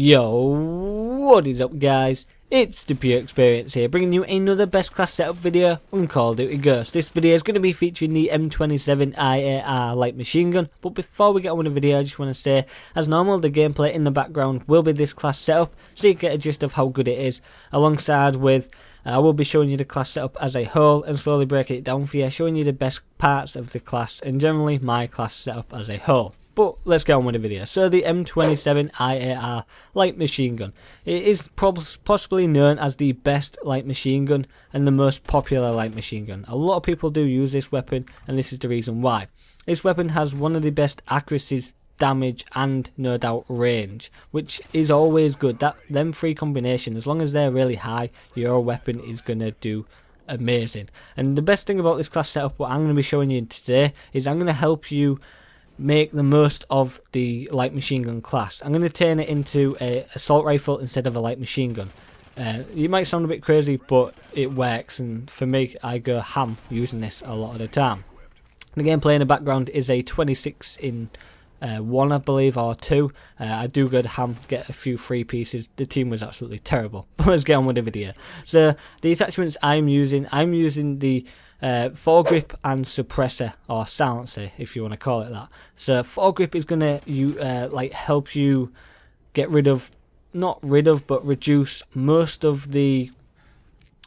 Yo, what is up guys? It's the PureExperiencee here, bringing you another best class setup video on Call of Duty Ghosts. This video is going to be featuring the M27-IAR light machine gun, but before we get on with the video I just want to say, as normal, the gameplay in the background will be this class setup, so you get a gist of how good it is, alongside with I will be showing you the class setup as a whole and slowly breaking it down for you, showing you the best parts of the class and generally my class setup as a whole. But let's get on with the video. So the M27-IAR light machine gun. It is possibly known as the best light machine gun and the most popular light machine gun. A lot of people do use this weapon, and this is the reason why. This weapon has one of the best accuracies, damage and no doubt range, which is always good. Them three combination, as long as they're really high, your weapon is going to do amazing. And the best thing about this class setup, what I'm going to be showing you today, is I'm going to help you make the most of the light machine gun class. I'm going to turn it into a assault rifle instead of a light machine gun. It might sound a bit crazy, but it works, and for me, I go ham using this a lot of the time. The gameplay in the background is a 26 in 1, I believe, or 2. I do go to ham, get a few free pieces. The team was absolutely terrible. But let's get on with the video. So the attachments I'm using the foregrip and suppressor, or silencer if you want to call it that. So foregrip is going to like help you get rid of, not rid of, but reduce most of the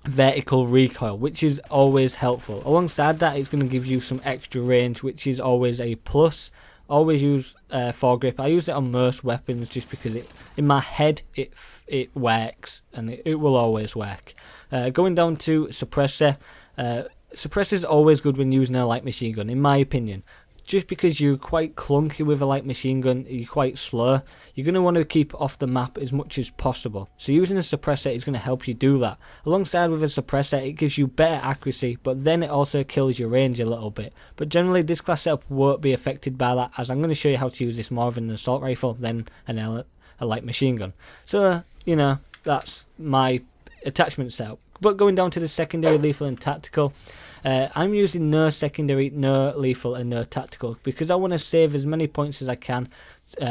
vertical recoil, which is always helpful. Alongside that, it's going to give you some extra range, which is always a plus. Always use foregrip. I use it on most weapons just because in my head it works, and it will always work. Going down to suppressor. Suppressor is always good when using a light machine gun, in my opinion. Just because you're quite clunky with a light machine gun, you're quite slow, you're going to want to keep it off the map as much as possible. So using a suppressor is going to help you do that. Alongside with a suppressor, it gives you better accuracy, but then it also kills your range a little bit. But generally this class setup won't be affected by that, as I'm going to show you how to use this more of an assault rifle than a light machine gun. So, you know, that's my attachment setup. But going down to the secondary, lethal and tactical, I'm using no secondary, no lethal and no tactical, because I want to save as many points as I can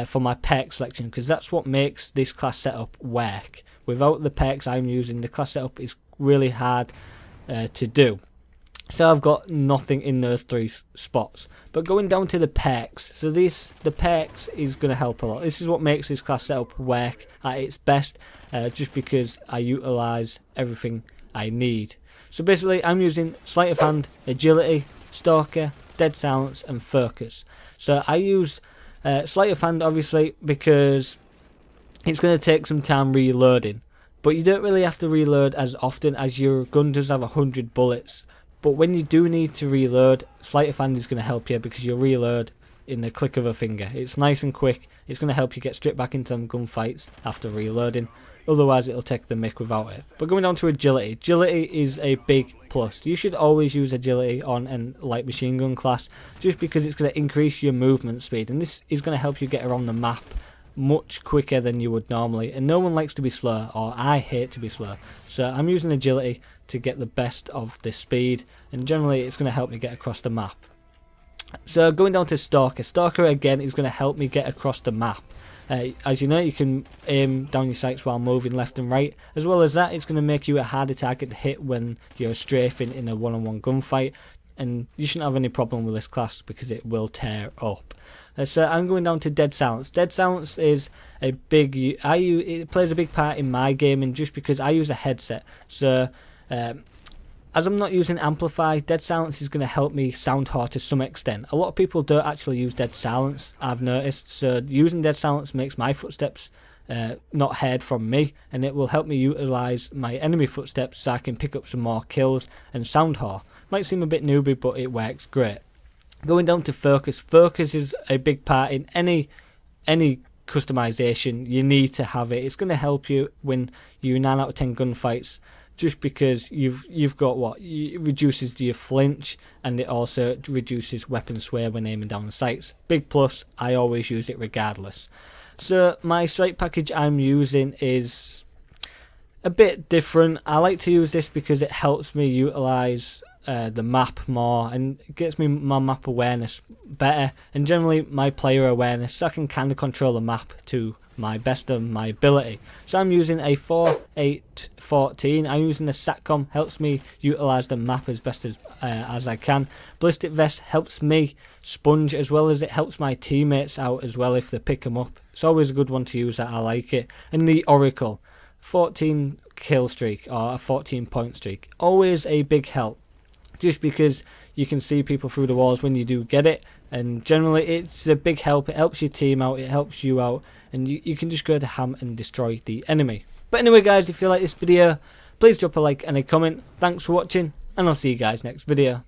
for my perk selection, because that's what makes this class setup work. Without the perks I'm using, the class setup is really hard to do. So I've got nothing in those three spots. But going down to the perks, so the perks is going to help a lot. This is what makes this class setup work at its best, just because I utilise everything I need. So basically I'm using sleight of hand, agility, stalker, dead silence and focus. So I use sleight of hand obviously because it's going to take some time reloading, but you don't really have to reload as often, as your gun does have 100 bullets. But when you do need to reload, sleight of hand is going to help you, because you'll reload in the click of a finger. It's nice and quick. It's going to help you get straight back into them gunfights after reloading. Otherwise it'll take the mick without it. But going down to agility. Agility is a big plus. You should always use agility on a light machine gun class, just because it's going to increase your movement speed, and this is going to help you get around the map much quicker than you would normally, and no one likes to be slow, or I hate to be slow. So I'm using agility to get the best of the speed, and generally it's going to help me get across the map. So going down to stalker. Stalker again is going to help me get across the map. As you know, you can aim down your sights while moving left and right. As well as that, it's going to make you a harder target to hit when you're strafing in a one-on-one gunfight. And you shouldn't have any problem with this class, because it will tear up. So I'm going down to dead silence. Dead silence is a big, it plays a big part in my gaming, just because I use a headset. So as I'm not using amplify, dead silence is going to help me sound hard to some extent. A lot of people don't actually use dead silence, I've noticed. So using dead silence makes my footsteps not heard from me, and it will help me utilise my enemy footsteps so I can pick up some more kills and sound hard. Might seem a bit newbie, but it works great. Going down to focus. Focus is a big part in any customization. You need to have it. It's going to help you when you're 9 out of 10 gunfights, just because you've got it reduces your flinch, and it also reduces weapon sway when aiming down the sights. Big plus. I always use it regardless. So my strike package I'm using is a bit different. I like to use this because it helps me utilise the map more, and it gets me my map awareness better, and generally my player awareness, so I can kind of control the map to my best of my ability. So I'm using a 4.8.14. I'm using the SATCOM, helps me utilize the map as best as I can. Ballistic vest helps me sponge, as well as it helps my teammates out as well if they pick them up. It's always a good one to use, that I like it. And the Oracle 14 kill streak, or a 14 point streak, always a big help, just because you can see people through the walls when you do get it, and generally it's a big help. It helps your team out, it helps you out, and you can just go to ham and destroy the enemy. But anyway guys, if you like this video, please drop a like and a comment. Thanks for watching, and I'll see you guys next video.